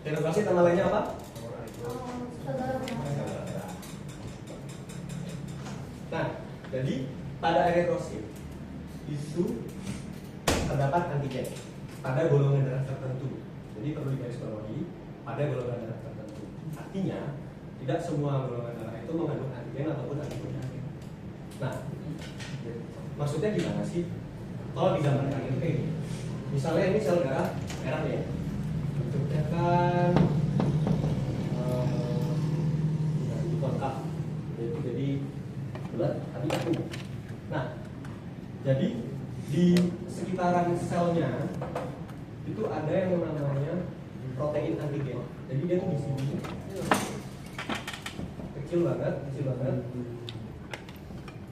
Interogasi nama lainnya apa? Nah, jadi pada eritrosit itu terdapat antigen pada golongan darah tertentu. Jadi perlu digarisbawahi pada golongan darah tertentu. Artinya tidak semua golongan darah itu mengandung antigen ataupun antibodi. Nah, maksudnya gimana sih? Kalau digambarkan itu kayak gini. Misalnya ini sel darah merah ya, bentuknya kan konkaf, jadi bulat tapi kaku. Nah, jadi di sekitaran selnya itu ada yang namanya protein antigen. Jadi dia tuh di sini kecil banget,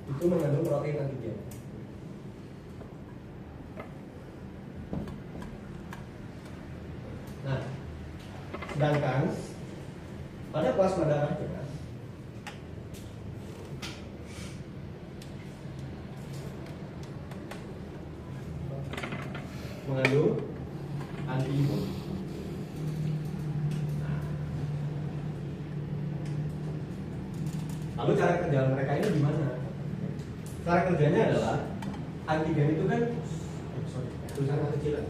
itu mengandung protein antigen. Nah, sedangkan pada plasma darahnya mengandung antibodi. Lalu cara kerja mereka ini gimana? Cara kerjanya adalah antigen itu kan tulisan kecilan.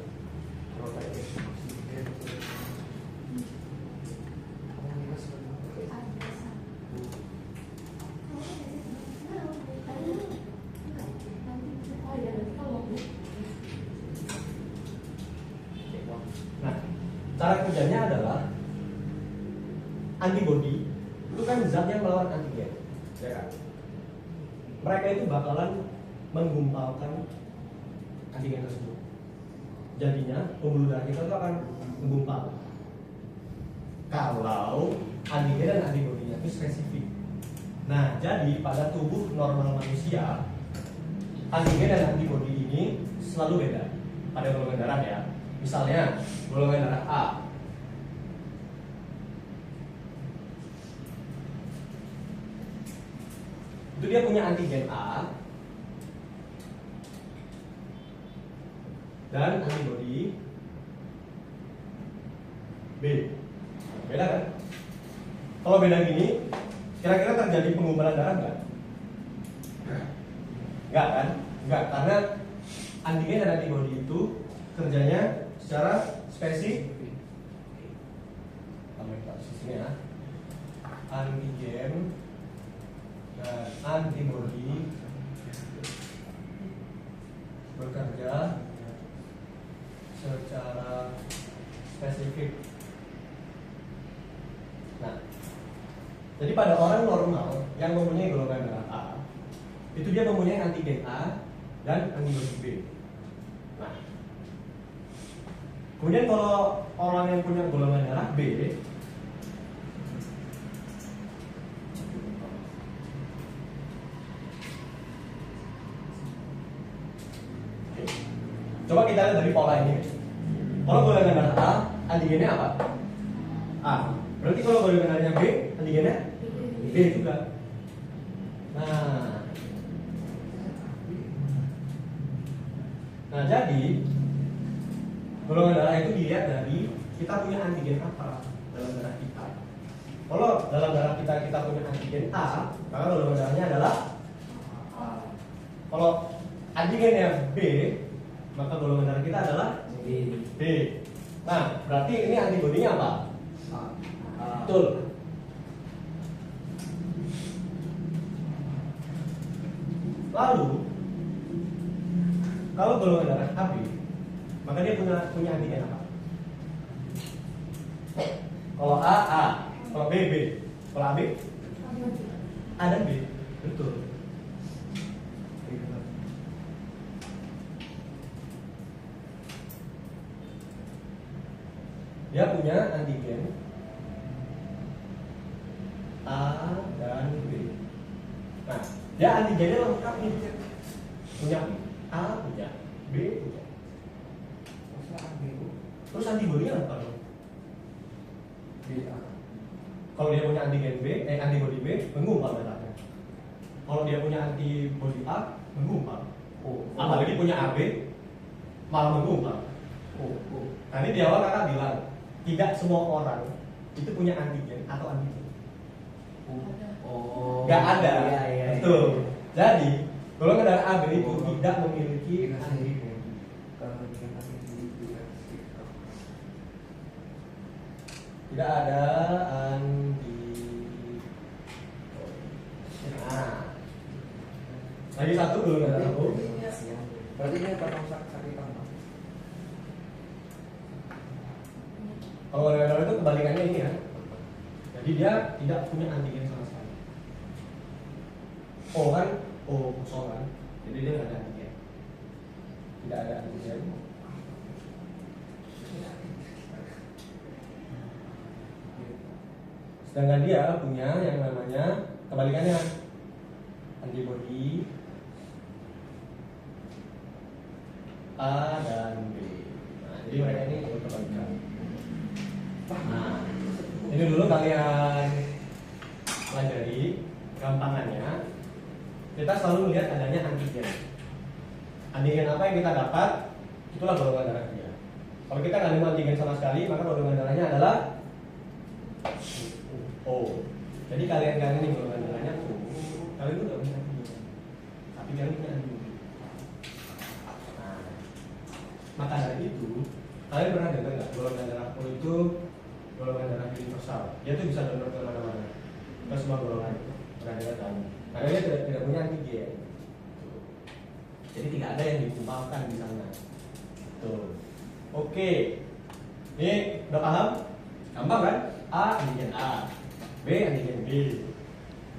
Nah, cara kerjanya adalah antibodi itu kan zat yang melawan antigen, ya kan? Mereka itu bakalan menggumpalkan antigen tersebut. Jadinya pembuluh darah kita itu akan menggumpal. Kalau antigen dan antibodinya itu spesifik. Nah, jadi pada tubuh normal manusia, antigen dan antibodi ini selalu beda pada golongan darah ya. Misalnya golongan darah A, itu dia punya antigen A dan antibodi B. Beda kan? Kalau beda gini, kira-kira terjadi pengumpulan darah nggak? Nggak kan? Nggak, karena antigen dan antibodi itu kerjanya secara spesifik. Tambah sini ya. Antigen dan antibodi bekerja secara spesifik. Nah, jadi pada orang normal yang mempunyai golongan darah A, itu dia mempunyai antigen A dan antibodi B. Nah, kemudian kalau orang yang punya golongan darah B, coba kita lihat dari pola ini. Kalau golongan darah A, antigennya apa? A. Berarti kalau golongan darahnya B, antigennya B juga. Nah, jadi golongan darah itu dilihat dari kita punya antigen apa dalam darah kita. Kalau dalam darah kita punya antigen A, maka golongan darahnya adalah A. Kalau antigennya B, maka golongan darah kita adalah B. Nah, berarti ini antibodinya apa? A. Betul. Lalu, kalau golongan darah AB, maka dia punya antigen apa? Kalau A, kalau B, kalau AB, A dan B. Betul. Dia punya antigen A dan B. Nah, dia antigennya lengkap nih. Punya A, punya B, punya. Terus antibodinya apa dong? Kalau dia punya antigen B, antibodi B, menggumpal darahnya. Kalau dia punya antibodi A, menggumpal. Apalagi punya AB, malah menggumpal. Nah, ini di awal kakak bilang tidak semua orang itu punya antigen atau antigen. Oh. Nggak ada. Iya. Betul. Jadi golongan darah AB itu tidak memiliki antigen. Tidak ada antigen. Nah, lagi satu golongan darah O. Berarti dia bakal sakit apa? Kalau golongan darah itu kebalikannya ini ya. Jadi dia tidak punya antigen sama sekali. O kan O kosong kan. Jadi dia nggak ada antigen. Tidak ada antigen. Sedangkan dia punya yang namanya kebalikannya antibodi A dan B. Nah, jadi mereka ini kebalikan. Nah, ini dulu kalian pelajari gampangannya. Kita selalu melihat adanya antigen. Antigen apa yang kita dapat, itulah golongan darah dia. Kalau kita nggak nemu antigen sama sekali, maka golongan darahnya adalah O. Jadi kalian ini golongan darahnya O. Kalian itu nggak punya antigen, tapi kalian punya antigen. Nah, maka dari itu, kalian pernah dengar nggak golongan darah O itu golongan darah universal? Dia tuh bisa donor ke mana-mana, ke semua golongan. Pernah dengar kan? Karena dia tidak punya antigen. Jadi tidak ada yang dikumpulkan di sana. Tuh. Oke. Ini udah paham? Gampang kan? A antigen A, B antigen B,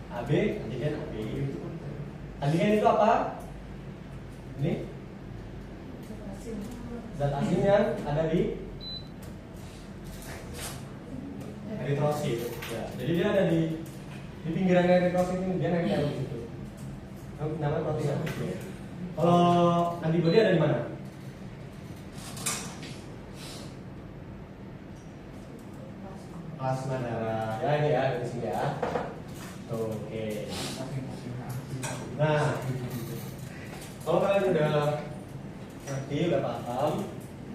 AB antigen AB. Antigen itu apa? Ini zat asing yang ada di eritrosit. Ya, jadi dia ada di pinggiran eritrosit ini, dia naik di situ. Namanya protein aktif. Kalau antibodi ada di mana? Plasma darah. Ya ini ya dari sini ya. Tuh, oke. Nah, kalau kalian udah ngerti, udah paham,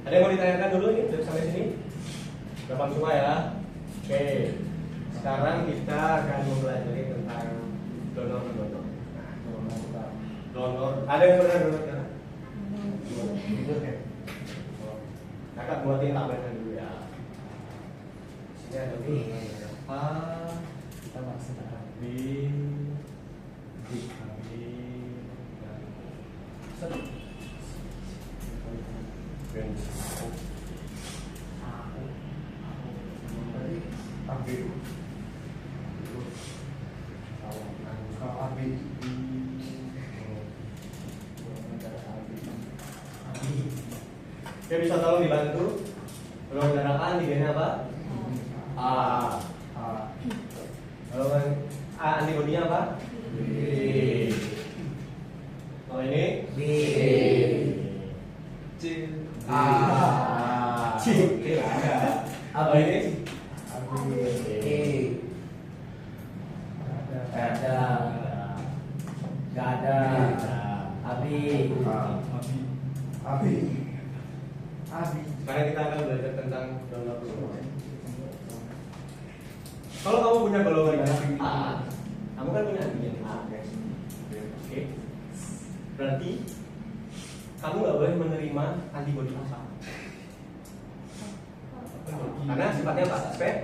ada yang mau ditanyakan dulu nih sampai sini? Udah paham semua ya? Oke. Sekarang kita akan mempelajari tentang donor. Donor. Ada yang pernah donor darah? Kakak buatin tabelnya dulu ya. Sini ada golongan darah A, Kita masuk darah B, AB, dan Oke, bisa tolong dibantu. Golongan darah A antigennya apa? A. Golongan A antibodinya apa? B. Kalau ini B. C. A. C. Apa ini? Gak ada. Abi. Sekarang kita akan belajar tentang donor. Kalau kamu punya golongan darah A, kamu kan punya antigen A. Oke. Berarti kamu nggak boleh menerima antibodi A. Karena sifatnya apa? Spek.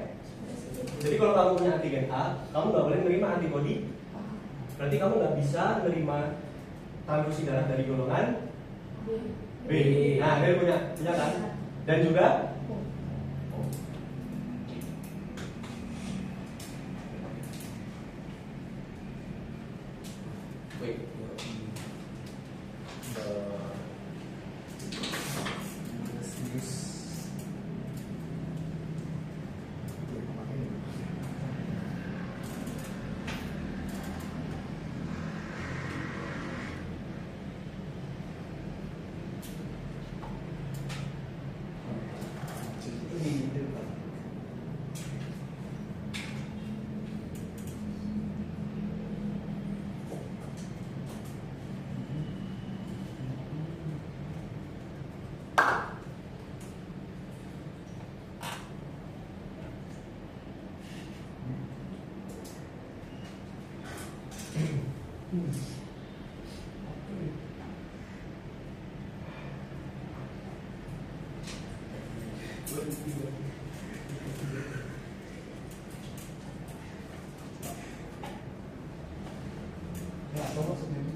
Jadi kalau kamu punya antigen A, kamu nggak boleh menerima antibodi. Berarti kamu nggak bisa menerima transfusi darah dari golongan B. Nah, dia punya kan? Dan juga Ya, tolong sendiri.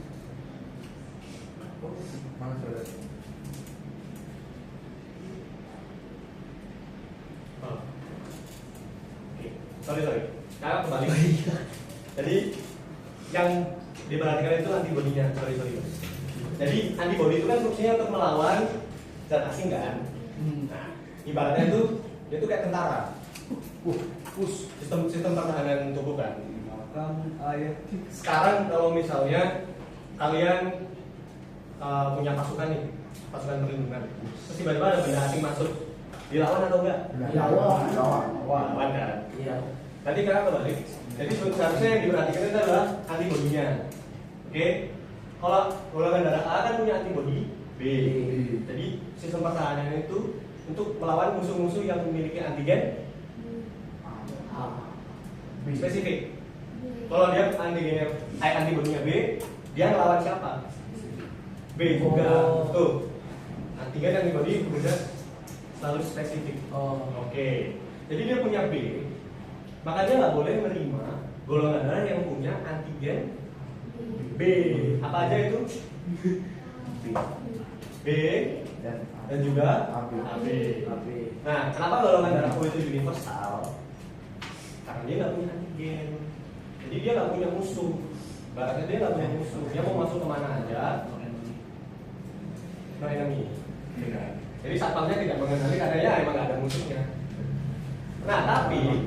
Mana saudara? Oh. Oke, sorry. Sekarang kembali. Jadi yang diperhatikan itu antibodinya. Sorry. Jadi antibodi itu kan fungsinya untuk melawan zat asing kan. Nah, ibaratnya itu dia tuh kayak tentara. Sistem pertahanan tubuh kan. Sekarang kalau misalnya kalian punya pasukan nih, pasukan perlindungan, terus tiba-tiba ada benda asing masuk, dilawan atau enggak? Lawan kan. Iya. Tadi kalian kebalik. Jadi seharusnya yang diperhatikan itu adalah antibodinya. Oke. Kalau golongan darah A kan punya antibodi B. Jadi sistem pertahanan itu untuk melawan musuh-musuh yang memiliki antigen spesifik. Kalau dia antibodinya B, dia ngelawan siapa? B juga. Tuh. Antigen antibodi berbeda selalu spesifik. Oke. Jadi dia punya B, maka dia nggak boleh menerima golongan darah yang punya antigen B. Apa aja itu? B dan juga AB. Nah, kenapa golongan darah O itu universal? Karena dia nggak punya antigen. Jadi dia nggak punya musuh. Baratnya dia nggak punya musuh. Dia mau masuk kemana aja. No enemy. Jadi satpamnya tidak mengenali karena ya emang nggak ada musuhnya. Nah, tapi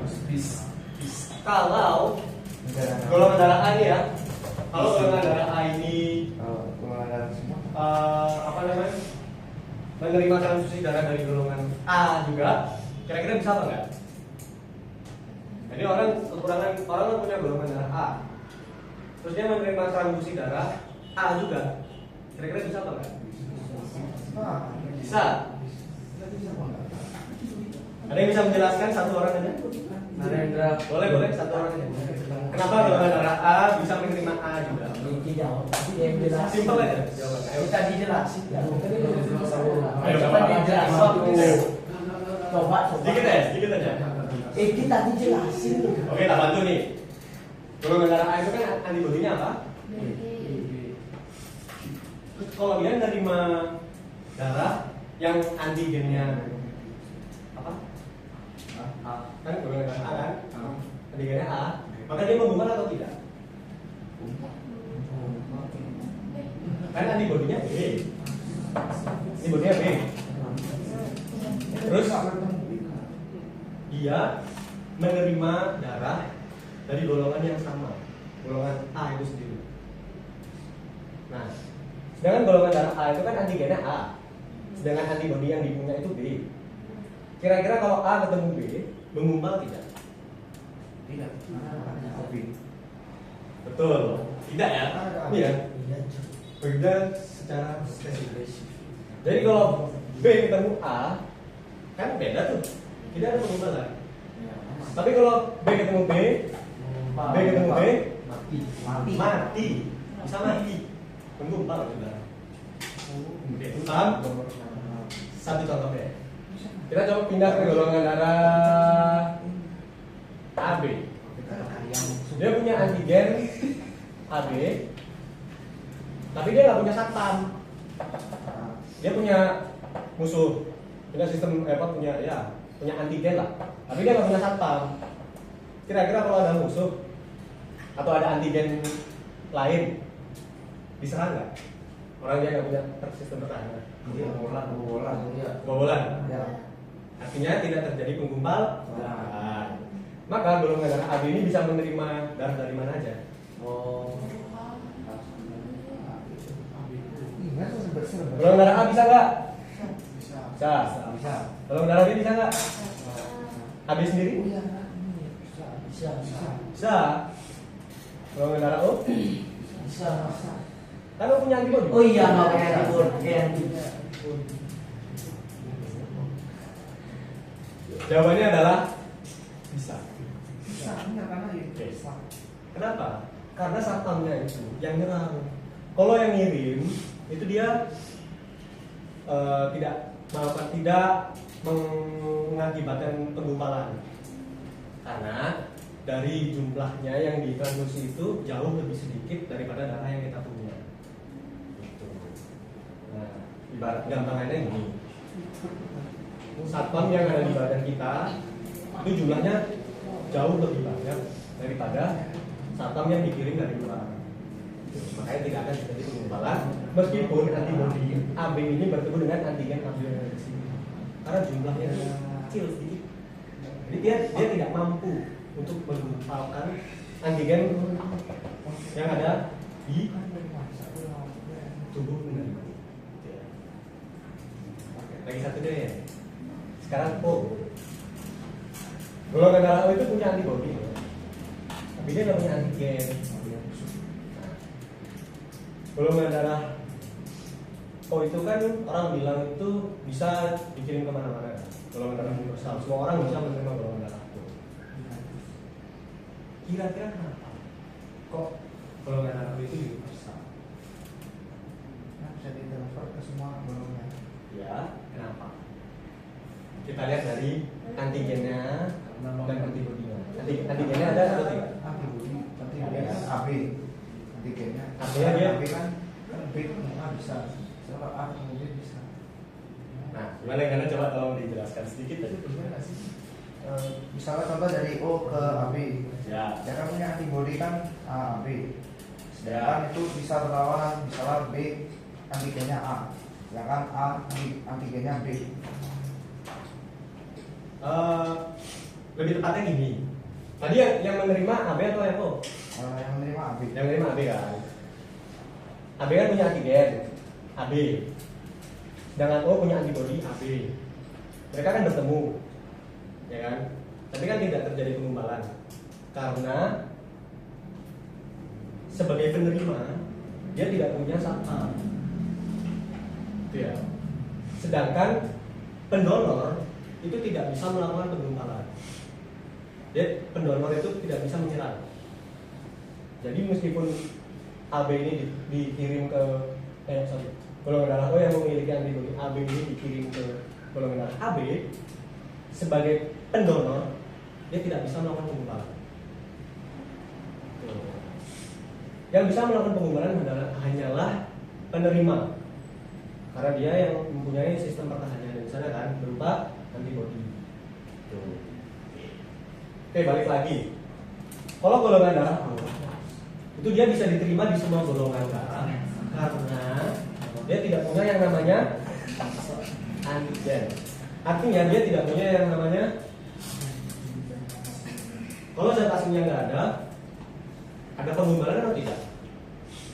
kalau golongan darah A ini ya, kalau golongan darah A ini apa namanya, menerima transfusi darah dari golongan A juga, kira-kira bisa apa enggak? Jadi orang punya golongan darah A, terus dia menerima transfusi darah A juga, kira-kira bisa apa enggak? Bisa. Ada yang bisa menjelaskan satu orang aja? Narendra. Boleh satu orang aja. Kenapa golongan darah A bisa menerima A juga? Simpel aja jawabannya. Kita dijelasin ya. Ayo, Coba dijelasin. Coba. Sedikit aja. Kita dijelasin. Oke, tak bantu nih. Golongan darah A itu kan antibodinya apa? Terus kalau dia menerima darah yang antigennya apa? A. Kan golongan darah A kan? Antigennya A. Maka dia menggumpal atau tidak? Kan antibodinya B. Antibodinya B. Terus dia menerima darah dari golongan yang sama, golongan A itu sendiri. Nah, sedangkan golongan darah A itu kan antigennya A, sedangkan antibodi yang dipunya itu B. Kira-kira kalau A ketemu B, menggumpal tidak? Tidak. Betul. Tidak ya? Iya. Beda secara spesifik. Jadi kalau B ketemu A, kan beda tuh. Tidak ada penggumpalan. Tapi kalau B ketemu B ketemu B, mati. Bisa mati. Menggumpal sudah. Oke, paham? Satu contoh ya. Kita coba pindah ke golongan darah AB. Dia punya antigen AB, tapi dia nggak punya satpam. Dia punya musuh, punya sistem punya antigen lah. Tapi dia nggak punya satpam. Kira-kira kalau ada musuh atau ada antigen lain, diserang nggak? Orang dia nggak punya sistem pertahanan. Kebobolan. Artinya tidak terjadi penggumpal. Maka golongan darah AB ini bisa menerima darah dari mana aja. Golongan darah A bisa nggak? Bisa. Golongan darah B bisa nggak? AB sendiri? Bisa. Golongan darah O? Bisa. Kan lo punya antibodi? Oh iya, nggak pakai antibodi. Jawabannya adalah bisa. Oke. Kenapa? Karena satpamnya itu yang nyerang. Kalau yang ngirim itu dia tidak mengakibatkan penggumpalan? Karena dari jumlahnya yang ditransfusi itu jauh lebih sedikit daripada darah yang kita punya. Gitu. Nah, ibarat gampangannya gini. Satpam yang ada di badan kita itu jumlahnya jauh lebih banyak daripada satpam yang dikirim dari luar. Makanya tidak akan terjadi penggumpalan meskipun antibodi AB ini bertemu dengan antigen AB yang ada di sini. Karena jumlahnya kecil sedikit. Jadi dia tidak mampu untuk menggumpalkan antigen yang ada di tubuh penerima. Lagi satu deh ya. Sekarang golongan darah O itu punya antibodi, tapi dia nggak punya antigen. Golongan darah O itu kan orang bilang itu bisa dikirim kemana-mana. Golongan darah universal, semua orang bisa menerima golongan darah O. Kira-kira kenapa kok golongan darah O itu universal? Nah, bisa ditransfer ke semua golongan. Ya, kenapa? Kita lihat dari antigennya dan antibodinya. Antigennya ada atau tidak? Antibodi, antigennya AB, antigennya. Artinya dia AB kan B bisa, kalau A kemudian bisa. Nah, gimana coba tolong dijelaskan sedikit aja. Misalnya contoh dari O ke AB, Ya. dia kan punya antibodi kan A, B. Sedangkan itu bisa berlawanan, misalnya B antigennya A, sedangkan A antigennya B. Lebih tepatnya gini. Tadi yang menerima AB atau yang O? Yang menerima AB. Yang menerima AB kan. AB kan punya antigen AB. Sedangkan O punya antibodi AB. Mereka kan bertemu, ya kan? Tapi kan tidak terjadi penggumpalan karena sebagai penerima dia tidak punya satpam. Itu ya. Sedangkan pendonor itu tidak bisa melakukan penggumpalan. Dia pendonor itu tidak bisa menyerang. Jadi meskipun AB ini dikirim ke golongan darah O yang memiliki antibodi AB ini dikirim ke golongan darah AB, sebagai pendonor dia tidak bisa melakukan penggumpalan. Yang bisa melakukan penggumpalan hanyalah penerima, karena dia yang mempunyai sistem pertahanan di sana kan berupa antibodi. Oke, balik lagi. Kalau golongan darah O itu dia bisa diterima di semua golongan darah karena dia tidak punya yang namanya antigen. Artinya dia tidak punya yang namanya, kalau zat aslinya nggak ada penggumpalan atau tidak?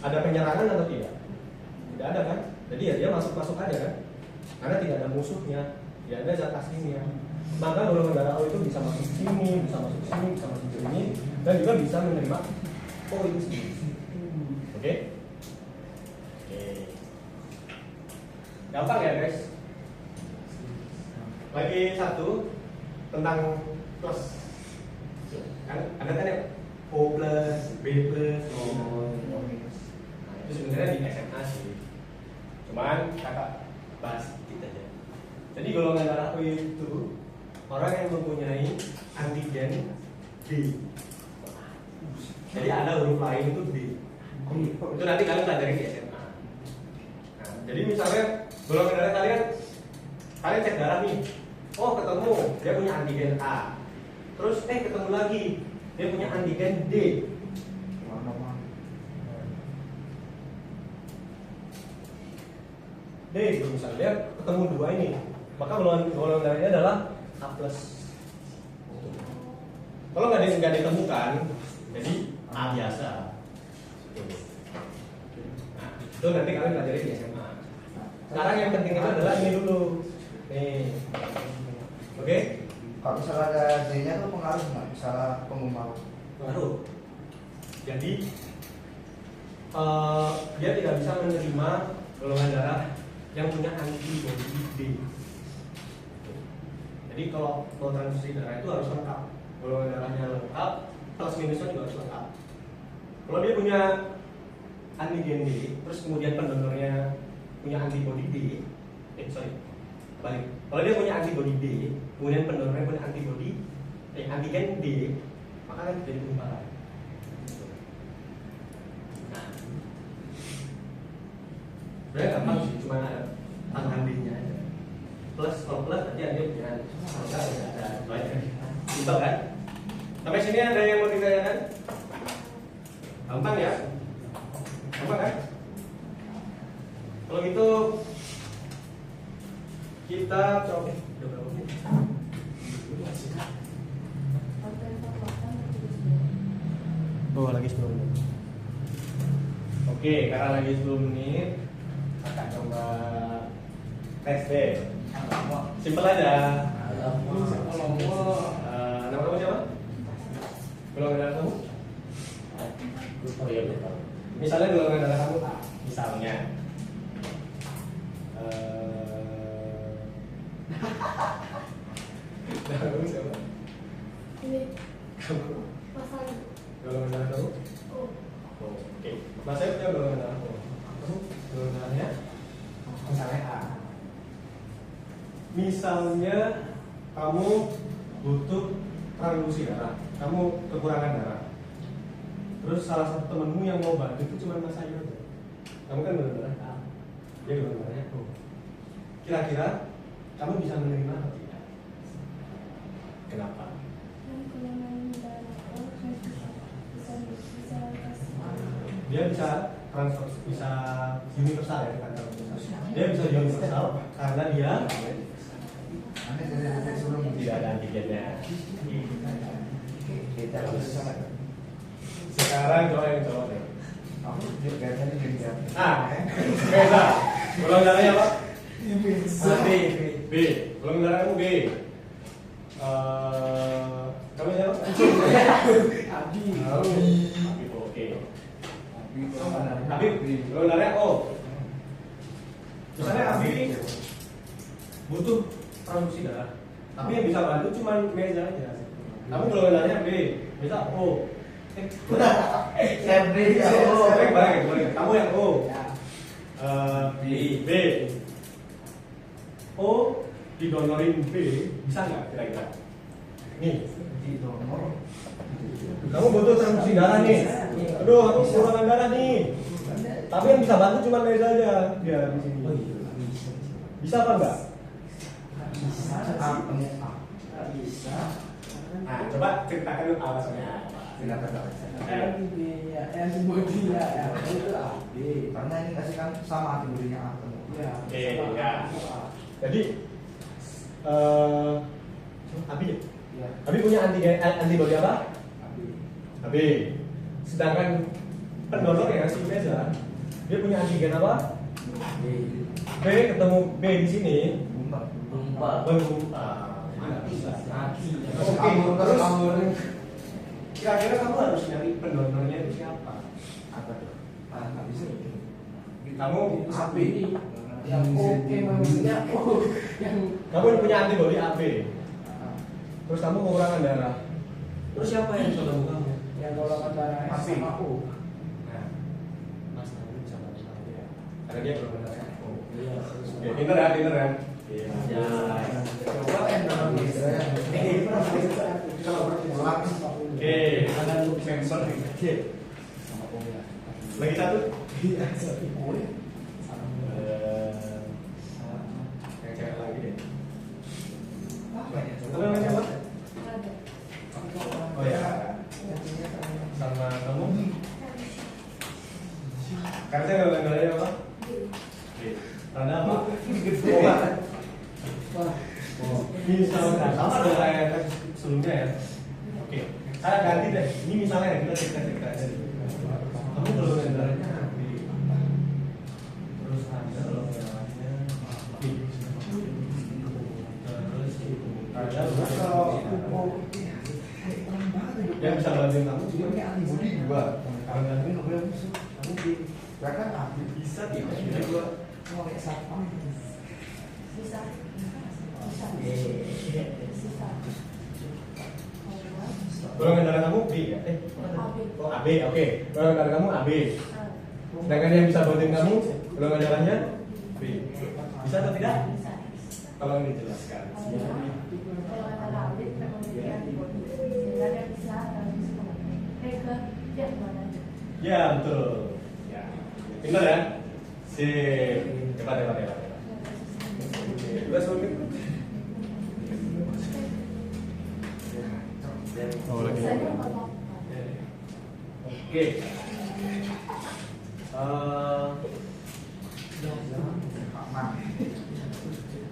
Ada penyerangan atau tidak? Tidak ada kan? Jadi ya dia masuk aja kan? Karena tidak ada musuhnya, ya ada zat aslinya. Maka golongan darah O itu bisa masuk sini, bisa masuk sini, bisa masuk sini, dan juga bisa menerima O itu sendiri. Oke? Gampang ya guys? Lagi satu tentang plus. Kan ada kan ya O plus, B plus, O minus. Nah, itu sebenarnya di SMA sih. Cuman kakak bahas sedikit aja. Jadi golongan darah O itu orang yang mempunyai antigen B. Jadi ada huruf lain itu B. Itu nanti kalian pelajari di SMA. Nah, jadi misalnya golongan darah kalian cek darah nih. Oh, ketemu dia punya antigen A. Terus ketemu lagi dia punya antigen D. D, misalnya dia ketemu dua ini, maka golongan darahnya adalah A plus. Kalau nggak ditemukan, jadi A biasa. Nah, itu nanti kalian pelajari di SMA. Sekarang yang penting itu adalah ini dulu. Nih, oke? Kalau misalnya ada D-nya tuh pengaruh nggak? Misalnya penggumpalan? Pengaruh. Jadi dia tidak bisa menerima golongan darah yang punya antibodi D. Jadi kalau mau transfusi darah itu harus lengkap. Golongan darahnya lengkap, plus minusnya juga harus lengkap. Kalau dia punya antigen D, terus kemudian pendonornya punya antibodi D, balik. Kalau dia punya antibody B, kemudian pendonornya punya antigen D, maka kan jadi ketumbaran. Nah, sebenarnya gampang sih, cuma ada tambahan D-nya aja. Plus, kalau plus nanti ada punya maka ada banyak. Simpel kan? Sampai sini ada yang mau ditanyakan? Gampang ya? Gampang kan? Kalau gitu kita coba. Udah berapa menit? Oh, lagi 10 menit. Oke, karena lagi 10 menit, akan coba tes deh. Simpel aja. Nama kamu siapa? Golongan darah kamu? Oh iya betul. Misalnya golongan darah kamu A, misalnya. Darah kamu siapa? Ini Kamu. pasal. Golongan darah kamu? Oh, Oke. Mas saya punya golongan darah kamu. Kamu golongan darahnya? Misalnya A. Misalnya kamu butuh transfusi darah, kamu kekurangan darah. Terus salah satu temenmu yang mau bantu itu cuma Mas Ayu aja. Kamu kan golongan darah A, dia golongan darahnya O. Kira-kira kamu bisa menerima atau tidak? Kenapa? yang golongan darah O bisa kasih. Dia bisa transfer, bisa universal ya, bukan transfer. Dia bisa universal karena dia tidak ada antigennya. Sekarang coba yang jawab deh. Beda. Golongan darahnya apa? B. B. Golongan darah kamu B. Kamu siapa? Abi. Oke. Abi. Golongan darahnya O. Misalnya Abi butuh transfusi darah, tapi yang bisa bantu cuma meja aja. Kamu golongan darahnya B, bisa O. Balik. Kamu yang O. B. O didonorin B, bisa nggak kira-kira? Nih, kamu butuh transfusi darah nih. Aduh, aku kekurangan darah nih. Tapi yang bisa bantu cuma meja aja. Dia di sini. Bisa apa enggak? Bisa. Nah, coba ceritakan dulu alasannya. Karena ini kasih kan sama antibodinya A. Oke, ya. Jadi, Abi, Abi punya antibodi apa? Abi. Sedangkan pendonor ya si Meza, dia punya antigen apa? B ketemu B di sini. Oke, terus kira-kira kamu harus nyari pendonornya itu siapa? Apa tuh? Kamu AB. Yang oke maksudnya yang Kamu punya antibodi AB. Terus kamu kekurangan darah. Terus siapa yang bisa bantu kamu? yang golongan darah AB. sama O. Nah, Mas Nabi bisa bantu kamu ya. Karena dia golongan darah O. Iya. Oke, pinter ya. Ya. Coba dalam Oke, ada sensor nih. Lagi satu. Yang cewek lagi deh. Kamu namanya siapa? Ada. Oh ya. Sama kamu? Karena saya nggak nanya apa? Tanda apa? Oh, misalnya sama dengan kayak tes sebelumnya ya. Oke, saya ganti deh. Ini misalnya kita cerita aja. Kamu golongan darahnya AB. Terus ada golongan darahnya B. Terus ada yang bisa bantuin kamu juga ini antibodi juga. karena kamu Ya kan bisa tidak juga. Bisa. Golongan darah kamu B ya? AB. Oh AB, oke. Golongan darah kamu AB. Sedangkan yang bisa bantuin kamu golongan darahnya B. Bisa atau tidak? Bisa. Tolong dijelaskan. Kalau kata Alif, kemudian antibody sehingga dia bisa transmisi ke dia kemana aja. Ya betul. Ya, benar ya. Sip. Hebat. Dua menit. Oh, lagi. Biasanya apa? Oke.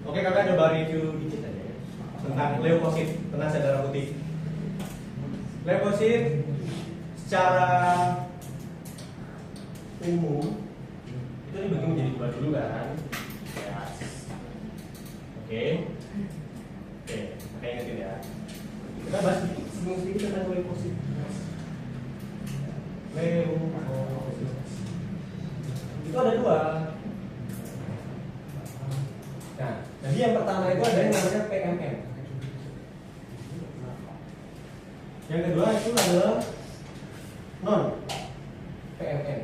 Oke, kakak coba review dikit aja ya tentang leukosit, penasa darah putih. Leukosit secara umum itu dibagi menjadi dua dulu kan? Ya. Oke, makanya ingetin ya. Kita bahas sedikit tentang leukosit. Leukosit itu ada dua. Nah, jadi yang pertama itu ada yang namanya PMN. Yang kedua itu adalah non PMN.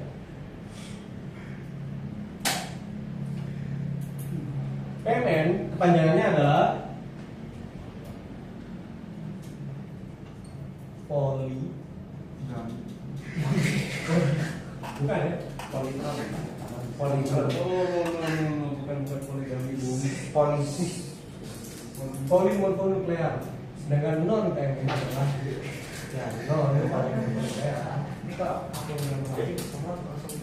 PMN kepanjangannya adalah poli. Bukan ya? Poligami. Bukan poligami bumi. Polisis. Polimorfonuklear. Sedangkan non PMN adalah ya non polimorfonuklear. Ini kak aku yang tadi semua langsung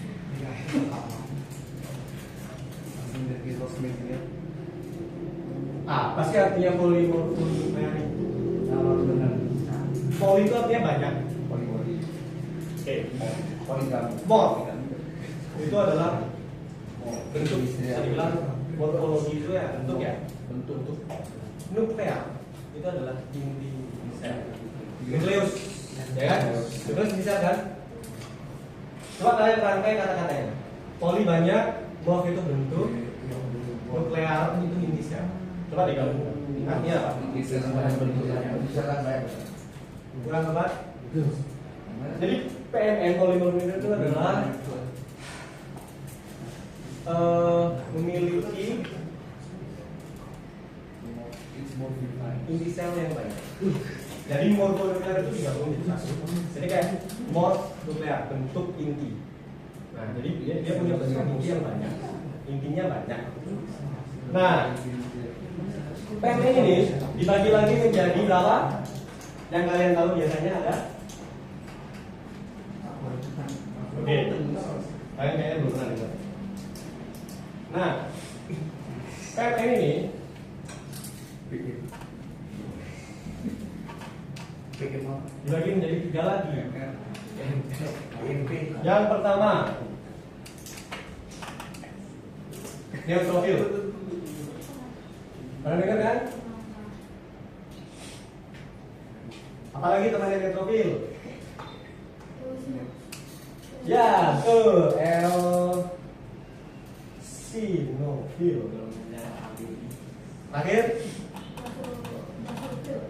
Dari sosmednya. Apa sih artinya polimorfonuklear itu? Benar. Poli itu artinya banyak. poligami. Oke. Poligami. Mor itu adalah bentuk, bisa dibilang morfologi itu ya bentuk ya. Bentuk. Nuklear itu adalah inti sel. Nukleus, ya kan? Nukleus bisa kan? Coba kalian rangkai kata-katanya. Poli banyak, morf itu bentuk, nuklear itu inti sel. Coba digabung. Artinya apa? Bisa kan baik. Kurang tepat? Jadi PMN polimorfin itu adalah memiliki inti sel yang banyak. Jadi morfonuklear itu digabung jadi satu. Jadi kayak morf nuklear, bentuk inti. Nah, jadi dia punya bentuk inti yang banyak. Intinya banyak. Nah, PMN ini dibagi lagi menjadi berapa? Yang kalian tahu biasanya ada? Oke, kalian kayaknya belum pernah dengar. Nah, PMN ini dibagi menjadi tiga lagi. Yang pertama, neutrofil. Pernah dengar kan? Apalagi temannya neutrofil? Ya, tuh eosinofil. Terakhir,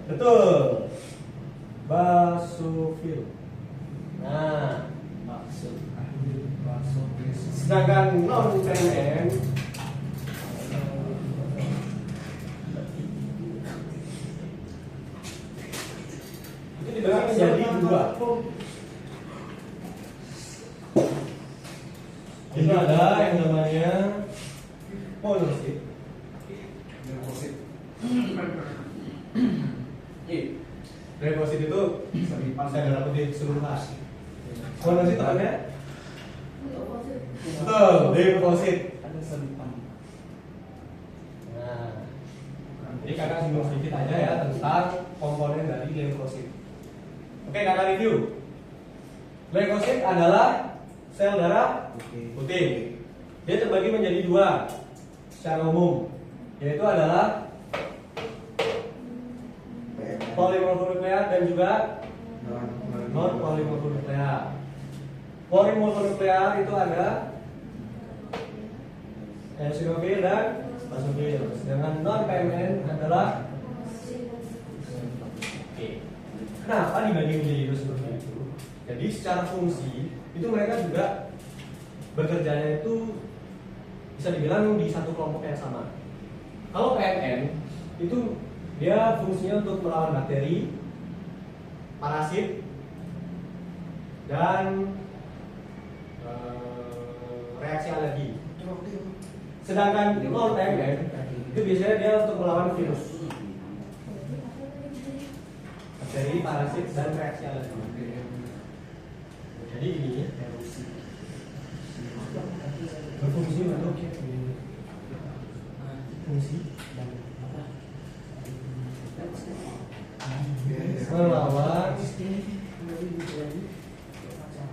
betul, basofil. Nah, sedangkan non PMN itu dibagi menjadi dua. Itu ada yang namanya monosit. Leukosit itu sel darah putih keseluruhan. Monosit apa ya? Betul, leukosit. Ada selipan. Nah, jadi kakak singgung sedikit aja ya tentang komponen dari leukosit. Oke, kakak review. Leukosit adalah sel darah putih. Dia terbagi menjadi dua secara umum, yaitu adalah polimorfonuklear dan juga non polimorfonuklear. Polimorfonuklear itu ada eosinofil dan basofil. Sedangkan non PMN adalah kenapa dibagi menjadi dua seperti itu? Jadi secara fungsi itu mereka juga bekerjanya itu bisa dibilang di satu kelompok yang sama. Kalau PMN itu dia fungsinya untuk melawan bakteri, parasit, dan reaksi alergi. Sedangkan non PMN itu biasanya dia untuk melawan virus, bakteri, parasit, dan reaksi alergi. Jadi ini berfungsi untuk fungsi melawan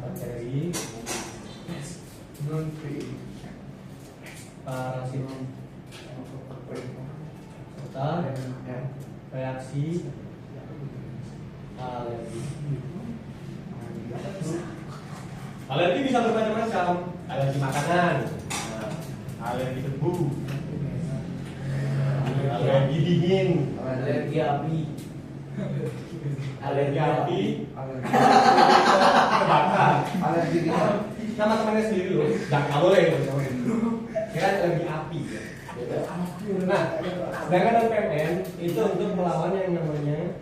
bakteri, parasit, serta reaksi alergi. Alergi bisa bermacam-macam. Alergi makanan, alergi debu, alergi dingin, Alergi api. alergi api, Alergi. kebakar. Alergi dingin. Nama temannya sendiri loh, nggak boleh loh. Kira alergi api. Nah, sedangkan PMN itu untuk melawan yang namanya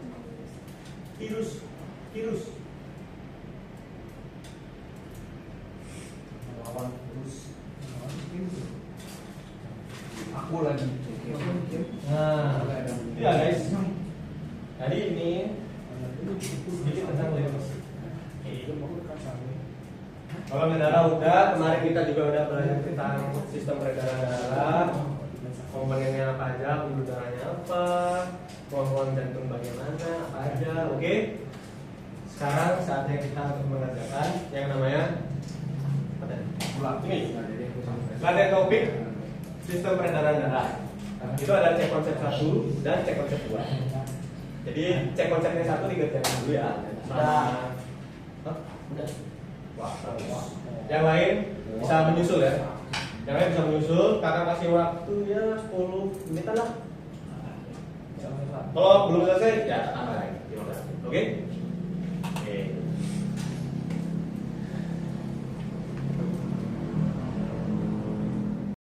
virus. Melawan virus. Aku lagi. Nah, iya guys. Tadi ini sedikit tentang leukosit. Kalau darah udah, kemarin kita juga udah belajar tentang sistem peredaran darah, komponennya apa aja, pembuluh darahnya apa, ruang-ruang jantung bagaimana, apa aja, oke? Sekarang saatnya kita untuk mengerjakan yang namanya apa tadi? Ini, latihan topik sistem peredaran darah. Itu ada cek konsep 1 dan cek konsep 2. Jadi cek konsepnya 1 dikerjakan dulu ya. Nah, udah. Wah, bagus. Yang lain bisa menyusul ya. Yang lain bisa menyusul, kakak kasih waktu ya 10 menitan lah. Kalau belum selesai ya tambah lagi 15 menit. Oke?